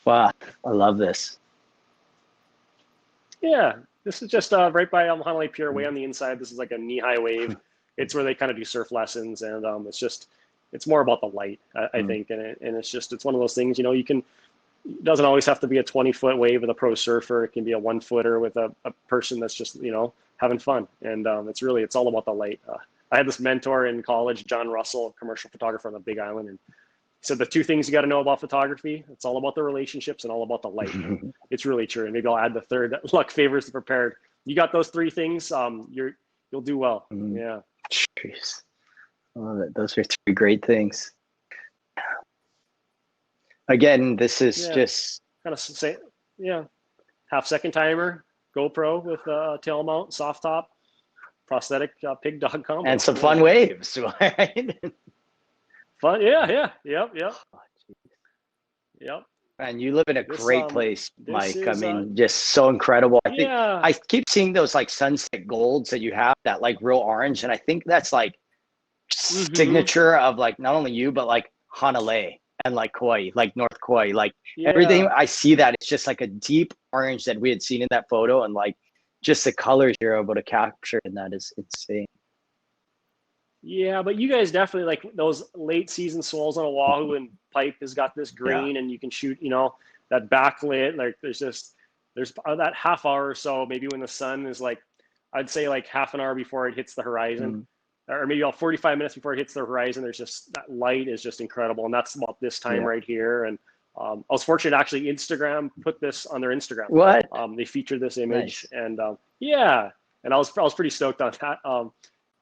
Wow, I love this. Yeah, this is just right by Hanalei Pier, way on the inside. This is like a knee-high wave. It's where they kind of do surf lessons, and it's more about the light, I think, and it's one of those things. You know, it doesn't always have to be a 20-foot wave with a pro surfer. It can be a 1-footer with a person that's just, you know, having fun, and it's all about the light. I had this mentor in college, John Russell, a commercial photographer on the Big Island, and he said the two things you got to know about photography: it's all about the relationships and all about the light. It's really true. And maybe I'll add the third: luck favors the prepared. You got those three things, you'll do well. Yeah. Jeez. Oh, those are three great things. Again, this is just kind of say, half-second timer, GoPro with tail mount, soft top, prosthetic pig dog combo, and some fun waves, right? Fun, yep. Oh, yep. And you live in a great place, Mike. I mean, just so incredible. I think I keep seeing those like sunset golds that you have, that like real orange, and I think that's like signature of like not only you but like Hanalei and like Kauai, like North Kauai, like everything. I see that it's just like a deep orange that we had seen in that photo, and like just the colors you're able to capture in that is insane. Yeah, but you guys definitely, like those late season swells on Oahu, and Pipe has got this green, and you can shoot, you know, that backlit. Like there's that half hour or so, maybe when the sun is like, I'd say like half an hour before it hits the horizon, or maybe about 45 minutes before it hits the horizon. There's just that light is just incredible, and that's about this time right here. And I was fortunate, actually, Instagram put this on their Instagram. What? They featured this image, and and I was pretty stoked on that.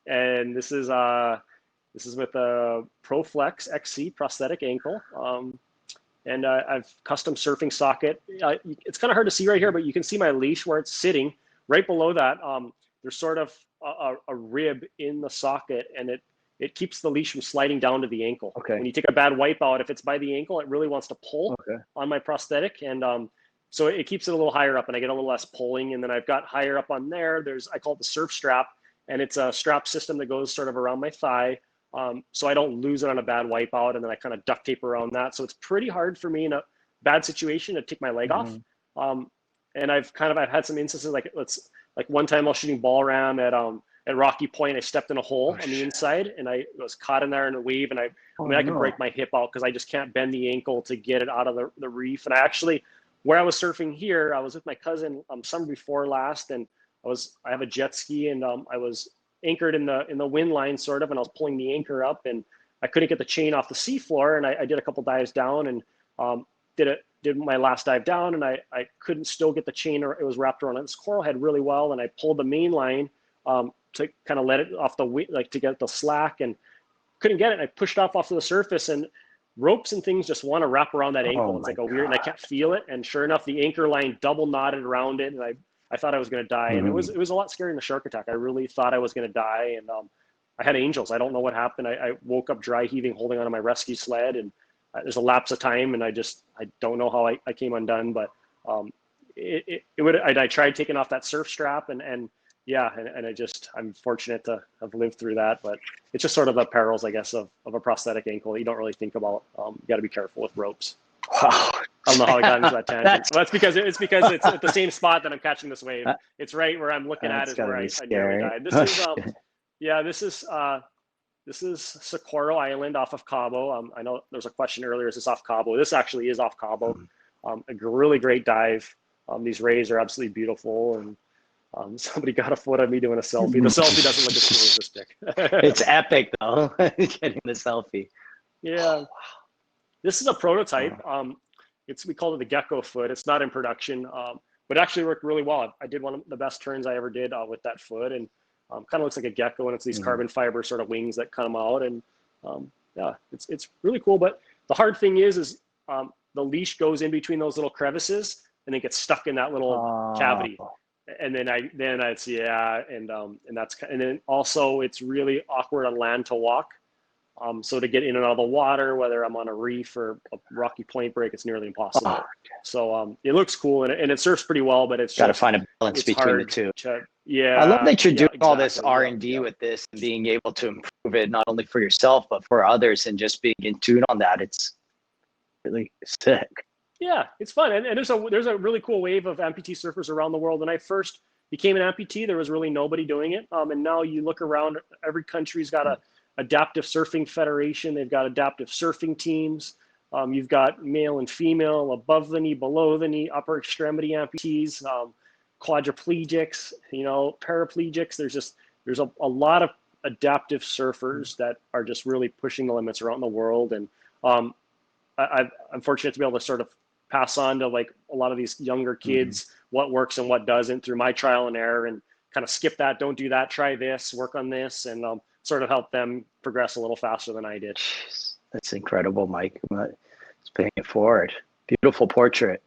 And this is with a ProFlex XC prosthetic ankle, and I've custom surfing socket. It's kind of hard to see right here, but you can see my leash where it's sitting. Right below that, there's sort of a rib in the socket, and it keeps the leash from sliding down to the ankle. Okay. When you take a bad wipe out, if it's by the ankle, it really wants to pull on my prosthetic, and so it keeps it a little higher up, and I get a little less pulling. And then I've got higher up on there, I call it the surf strap. And it's a strap system that goes sort of around my thigh, so I don't lose it on a bad wipeout, and then I kind of duct tape around that. So it's pretty hard for me in a bad situation to take my leg off. And I've had some instances like one time I was shooting ball ram at Rocky Point. I stepped in a hole on the inside, and I was caught in there in a wave, and I could break my hip out because I just can't bend the ankle to get it out of the reef. And I actually, where I was surfing here, I was with my cousin summer before last, and I have a jet ski, and I was anchored in the wind line sort of, and I was pulling the anchor up, and I couldn't get the chain off the seafloor, and I did a couple dives down, and did my last dive down, and I couldn't still get the chain, or it was wrapped around this coral head really well, and I pulled the main line to kind of let it off to get the slack, and couldn't get it, and I pushed off to the surface, and ropes and things just want to wrap around that ankle. It's like a weird, and I can't feel it, and sure enough, the anchor line double knotted around it, and I thought I was going to die, and it was a lot scarier than the shark attack. I really thought I was going to die, and I had angels. I don't know what happened. I woke up dry heaving, holding onto my rescue sled, and there's a lapse of time, and I don't know how I came undone, but I tried taking off that surf strap, and I'm fortunate to have lived through that, but it's just sort of the perils, I guess, of a prosthetic ankle that you don't really think about. You got to be careful with ropes. Wow. I don't know how I got into that tangent. Well, it's because it's at the same spot that I'm catching this wave. It's right where I'm looking at is where I nearly died. This is Socorro Island off of Cabo. I know there was a question earlier, is this off Cabo? This actually is off Cabo. A really great dive. These rays are absolutely beautiful, and somebody got a foot of me doing a selfie. The selfie doesn't look as cool as this pic. It's epic though, getting the selfie. Yeah. This is a prototype. We call it the gecko foot. It's not in production, but it actually worked really well. I did one of the best turns I ever did with that foot, and kind of looks like a gecko, and it's these carbon fiber sort of wings that come out, and it's really cool. But the hard thing is the leash goes in between those little crevices, and it gets stuck in that little cavity. And then and then also it's really awkward on land to walk. So to get in and out of the water, whether I'm on a reef or a rocky point break, it's nearly impossible. So it looks cool, and it surfs pretty well, but it's got to find a balance between the two. I love that you're doing all this R&D with this, and being able to improve it not only for yourself but for others, and just being in tune on that. It's really sick. Yeah, it's fun. And there's a really cool wave of amputee surfers around the world. When I first became an amputee, there was really nobody doing it. And now you look around, every country's got a adaptive surfing federation. They've got adaptive surfing teams. You've got male and female, above the knee, below the knee, upper extremity amputees, quadriplegics, paraplegics. There's a lot of adaptive surfers that are just really pushing the limits around the world. And I'm fortunate to be able to sort of pass on to like a lot of these younger kids what works and what doesn't through my trial and error, and kind of skip that, don't do that, try this, work on this, and sort of help them progress a little faster than I did. Jeez, that's incredible, Mike. It's paying it forward. Beautiful portrait.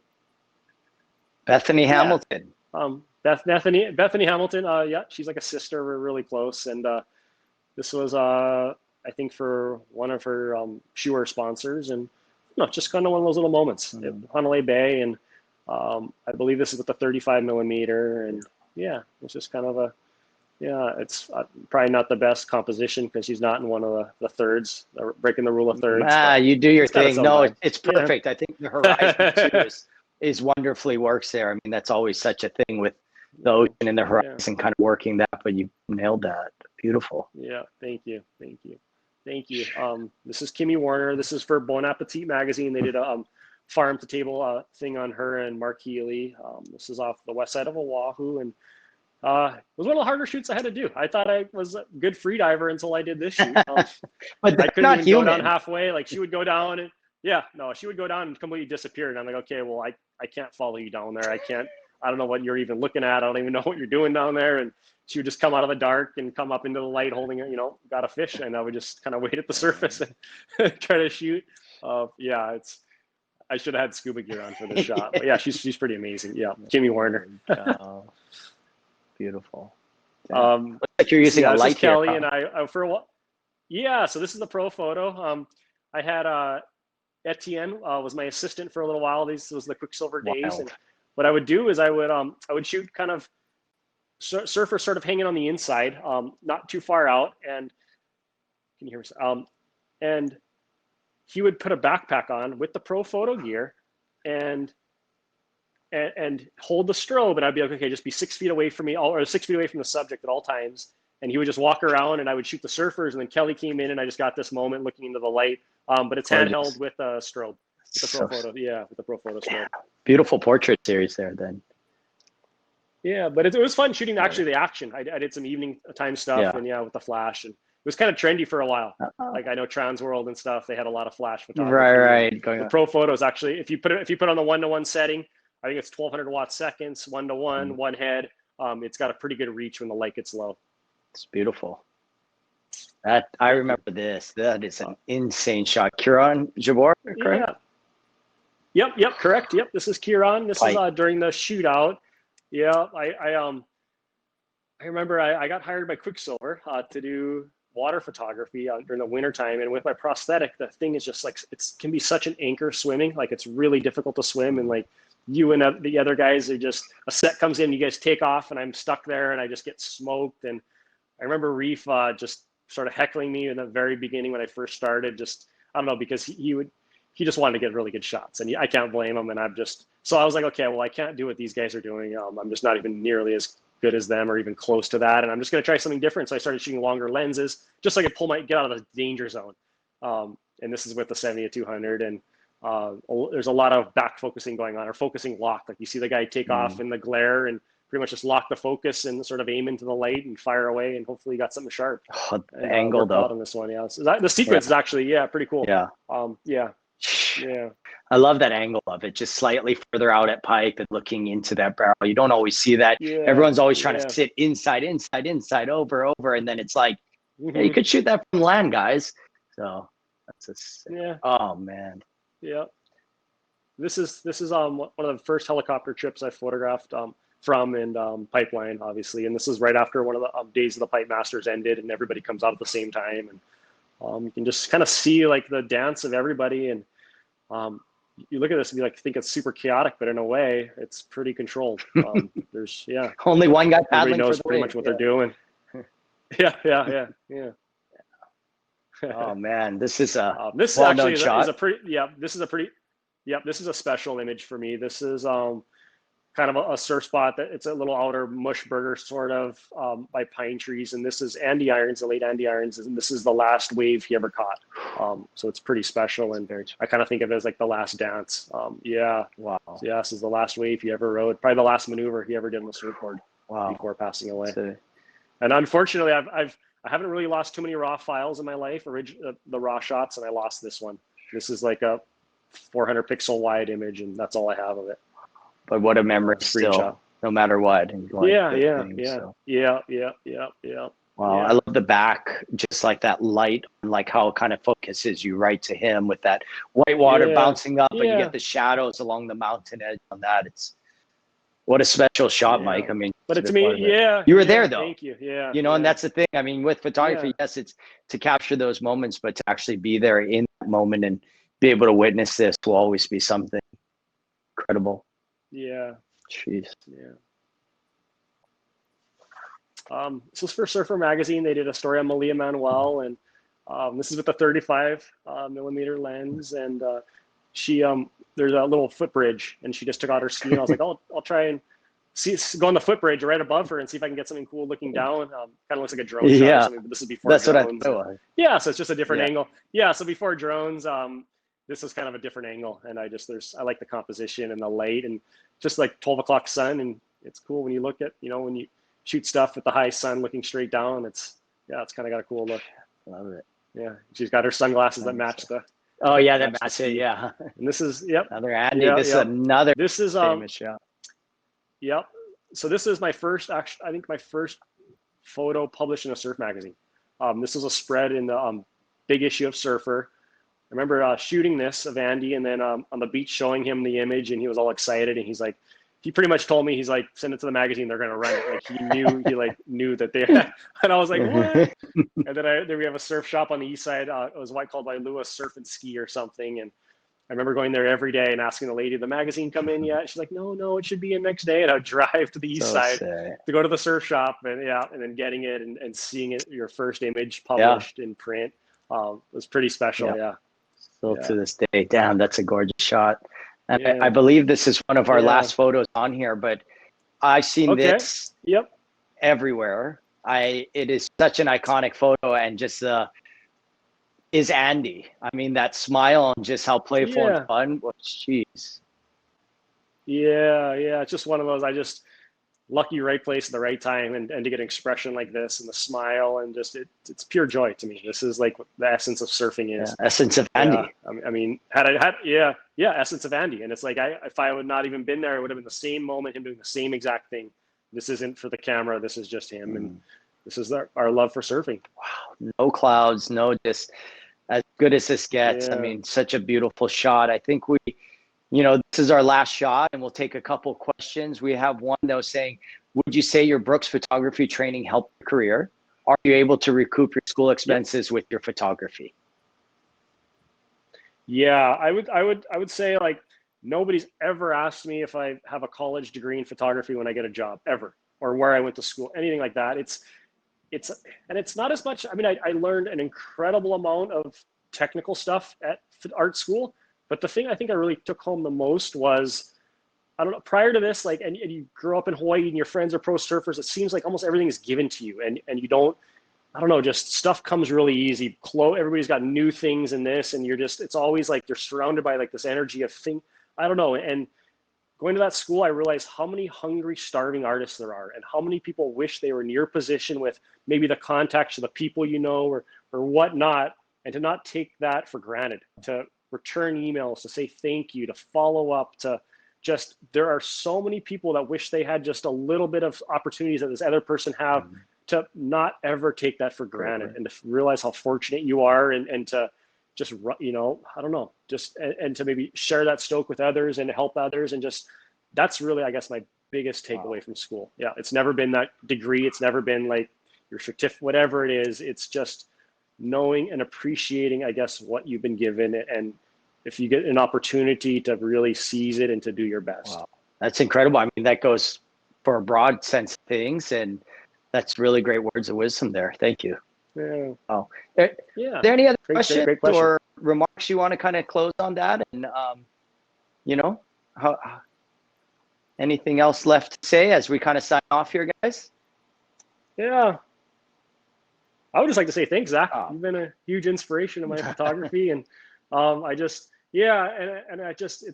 Bethany Hamilton. Bethany Hamilton. Yeah, she's like a sister. We're really close. And this was, I think, for one of her shoer sponsors, and just kind of one of those little moments at Honolulu Bay. And I believe this is with the 35 millimeter. And yeah, it's just kind of it's probably not the best composition because she's not in one of the thirds, breaking the rule of thirds. You do your thing. No, it's perfect. Yeah. I think the horizon too is wonderfully works there. I mean, that's always such a thing with the ocean and the horizon, kind of working that, but you nailed that. Beautiful. Yeah, thank you. This is Kimi Warner. This is for Bon Appetit magazine. They did a farm to table thing on her and Mark Healy. This is off the west side of Oahu, and it was one of the harder shoots I had to do. I thought I was a good free diver until I did this shoot. But I couldn't even go down halfway. Like she would go down and she would go down and completely disappear. And I'm like, okay, well, I can't follow you down there. I don't know what you're even looking at. I don't even know what you're doing down there. And she would just come out of the dark and come up into the light holding it, got a fish. And I would just kind of wait at the surface and try to shoot. I should have had scuba gear on for this shot. But yeah, she's pretty amazing. Yeah, Kimi Warner. Beautiful. Looks like you're using a light here. Kelly and I for a while. Yeah, so this is the pro photo. I had Etienne was my assistant for a little while. This was the Quicksilver days. And what I would do is I would shoot kind of surfer sort of hanging on the inside, not too far out. And can you hear me? And he would put a backpack on with the pro photo gear and hold the strobe, and I'd be like, okay, just be 6 feet away from me, or 6 feet away from the subject at all times. And he would just walk around, and I would shoot the surfers, and then Kelly came in, and I just got this moment looking into the light. But it's handheld with a strobe, with the pro photo. Yeah, with the pro photo strobe. Beautiful portrait series there, then. Yeah, but it was fun shooting actually the action. I did some evening time stuff, and with the flash, and it was kind of trendy for a while. Like I know Trans World and stuff, they had a lot of flash photography. Right. The pro photos actually, if you put on the 1:1 setting, I think it's 1200 watt seconds, 1:1, one head. It's got a pretty good reach when the light gets low. It's beautiful. That I remember this. That is an insane shot. Kieran Jabor, correct? Yeah. Yep, correct. Yep, this is Kieran. This is during the shootout. Yeah, I remember I got hired by Quicksilver to do water photography during the winter time, and with my prosthetic, the thing is just like it can be such an anchor swimming. Like it's really difficult to swim, and like you and the other guys are just, a set comes in, you guys take off, and I'm stuck there, and I just get smoked. And I remember Reef just sort of heckling me in the very beginning when I first started. Just I don't know, because he just wanted to get really good shots, and I can't blame him. And so I was like, okay, well, I can't do what these guys are doing. I'm just not even nearly as good as them or even close to that. And I'm just going to try something different. So I started shooting longer lenses just so I could get out of the danger zone. And this is with the 70-200. And there's a lot of back focusing going on, or focusing lock. Like you see the guy take off in the glare and pretty much just lock the focus and sort of aim into the light and fire away. And hopefully you got something sharp. The angle though. On this one. Yeah. So the sequence is actually, pretty cool. Yeah. Yeah. I love that angle of it, just slightly further out at pike and looking into that barrel. You don't always see that. Yeah. Everyone's always trying to sit inside, over. And then it's like, hey, you could shoot that from land, guys. So that's oh man. Yeah. This is one of the first helicopter trips I photographed from and Pipeline, obviously. And this is right after one of the days of the Pipe Masters ended, and everybody comes out at the same time. And you can just kind of see like the dance of everybody. And you look at this and think it's super chaotic, but in a way it's pretty controlled. There's only one guy paddling. Everybody knows pretty much what they're doing. Yeah. Oh man, this is a this well-known actually shot. is a pretty. Yeah, this is a pretty. Yep. This is a special image for me. This is kind of a surf spot that it's a little outer mush burger sort of by pine trees. And this is Andy Irons, the late Andy Irons. And this is the last wave he ever caught. So it's pretty special. And I kind of think of it as like the last dance. Yeah. Wow. So yeah, this is the last wave he ever rode. Probably the last maneuver he ever did on the surfboard. Wow. Before passing away. And unfortunately, I haven't really lost too many raw files in my life, the raw shots, and I lost this one. This is like a 400 pixel wide image, and that's all I have of it. But what a memory still, no matter what. Yeah. Wow, Yeah. I love the back, just like that light, like how it kind of focuses you right to him with that white water bouncing up, and you get the shadows along the mountain edge on that. What a special shot, Mike. I mean, but to me, you were there though. Thank you. Yeah. And that's the thing. I mean, with photography, yes, it's to capture those moments, but to actually be there in that moment and be able to witness this will always be something incredible. Yeah. Jeez. Yeah. This was for Surfer Magazine. They did a story on Malia Manuel, and this is with the 35 millimeter lens, and she there's a little footbridge, and she just took out her ski, and I was like, I'll try and go on the footbridge right above her and see if I can get something cool looking down. Kind of looks like a drone shot or something, but this is before that's drones. What I thought. Yeah, so it's just a different angle. Yeah, so before drones, this is kind of a different angle, and I like the composition and the light, and just like 12 o'clock sun, and it's cool when you look at, when you shoot stuff with the high sun looking straight down. It's kind of got a cool look. Love it. Yeah, she's got her sunglasses that match the. Oh yeah, that match it. Yeah. And this is another Andy. This is another. This is famous shot. Yep. So this is my first, I think my first photo published in a surf magazine. This was a spread in the big issue of Surfer. I remember shooting this of Andy, and then on the beach showing him the image, and he was all excited, and he pretty much told me, he's like, send it to the magazine, they're gonna run it. Like he knew that they had, and I was like, what? And then we have a surf shop on the east side. It was called by Lewis Surf and Ski or something, and I remember going there every day and asking the lady, "The magazine come in yet?" She's like, "No, it should be in next day." And I'd drive to the east side to go to the surf shop, and then getting it and seeing it, your first image published in print, was pretty special. Yeah. Still to this day, damn, that's a gorgeous shot. And I believe this is one of our last photos on here, but I've seen this everywhere. It is such an iconic photo, and just is Andy. I mean, that smile and just how playful and fun. Well, jeez. Yeah. It's just one of those. Lucky right place at the right time, and to get an expression like this and the smile, and just it's pure joy to me. This is like what the essence of surfing is. Essence of Andy. I mean, essence of Andy. And it's like, if I would not even been there, it would have been the same moment, him doing the same exact thing. This isn't for the camera. This is just him. And this is our love for surfing. Wow. No clouds, just as good as this gets. I mean, such a beautiful shot. I think this is our last shot, and we'll take a couple questions. We have one though saying, would you say your Brooks photography training helped your career? Are you able to recoup your school expenses with your photography? Yeah, I would say, like, nobody's ever asked me if I have a college degree in photography when I get a job, ever, or where I went to school, anything like that. It's not as much. I mean, I learned an incredible amount of technical stuff at art school. But the thing I think I really took home the most was, I don't know, prior to this, like, and you grew up in Hawaii and your friends are pro surfers, it seems like almost everything is given to you, and you don't, I don't know, just stuff comes really easy. Everybody's got new things in this, and it's always like you're surrounded by like this energy of I don't know. And going to that school, I realized how many hungry, starving artists there are, and how many people wish they were in your position with maybe the contacts of the people or whatnot, and to not take that for granted, to return emails, to say thank you, to follow up, there are so many people that wish they had just a little bit of opportunities that this other person have, to not ever take that for granted, and to realize how fortunate you are, and to just, I don't know, and to maybe share that stoke with others and help others. And that's really, I guess, my biggest takeaway from school. Yeah. It's never been that degree. It's never been like your certificate, whatever it is. It's just knowing and appreciating, I guess, what you've been given, and if you get an opportunity to really seize it and to do your best. Wow. That's incredible. I mean, that goes for a broad sense of things, and that's really great words of wisdom there. Thank you. Yeah. Oh, are there any other questions great question. or remarks you want to kind of close on that? And how, anything else left to say as we kind of sign off here, guys? Yeah. I would just like to say thanks, Zach. You've been a huge inspiration in my photography, and it's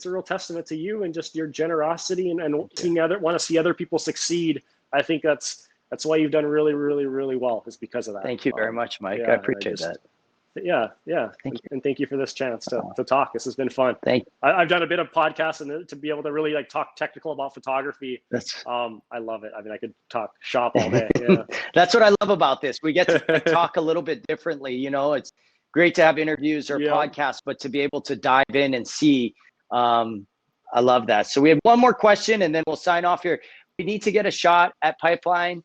a real testament to you and just your generosity and want to see other people succeed. I think that's why you've done really, really, really well, is because of that. Thank you very much, Mike. I appreciate that. Yeah. And thank you for this chance to talk. This has been fun. Thank you. I've done a bit of podcasts, and to be able to really talk technical about photography, I love it. I mean, I could talk shop all day. Yeah. That's what I love about this. We get to talk a little bit differently. It's great to have interviews or podcasts, but to be able to dive in and see, I love that. So we have one more question, and then we'll sign off here. We need to get a shot at Pipeline.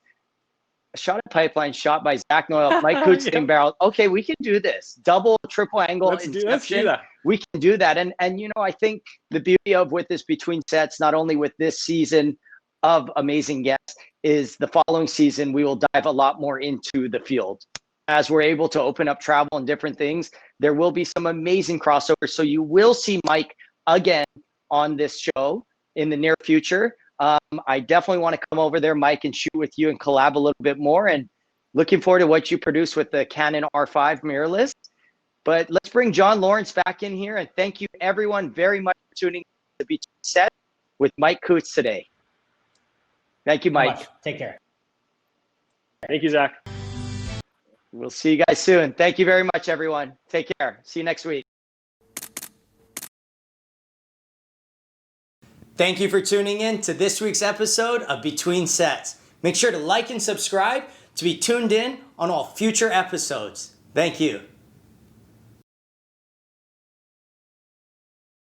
Shot by Zak Noyle, Mike Coots, in barrel. Okay, we can do this. Double, triple angle. Let's do that. We can do that. And I think the beauty of with this Between Sets, not only with this season of amazing guests, is the following season we will dive a lot more into the field. As we're able to open up travel and different things, there will be some amazing crossovers. So you will see Mike again on this show in the near future. I definitely want to come over there, Mike, and shoot with you and collab a little bit more, and looking forward to what you produce with the Canon R5 mirrorless. But let's bring John Lawrence back in here, and thank you everyone very much for tuning in to Between Sets with Mike Coots today. Thank you, Mike. Take care. Thank you, Zach. We'll see you guys soon. Thank you very much, everyone. Take care. See you next week. Thank you for tuning in to this week's episode of Between Sets. Make sure to like and subscribe to be tuned in on all future episodes. Thank you.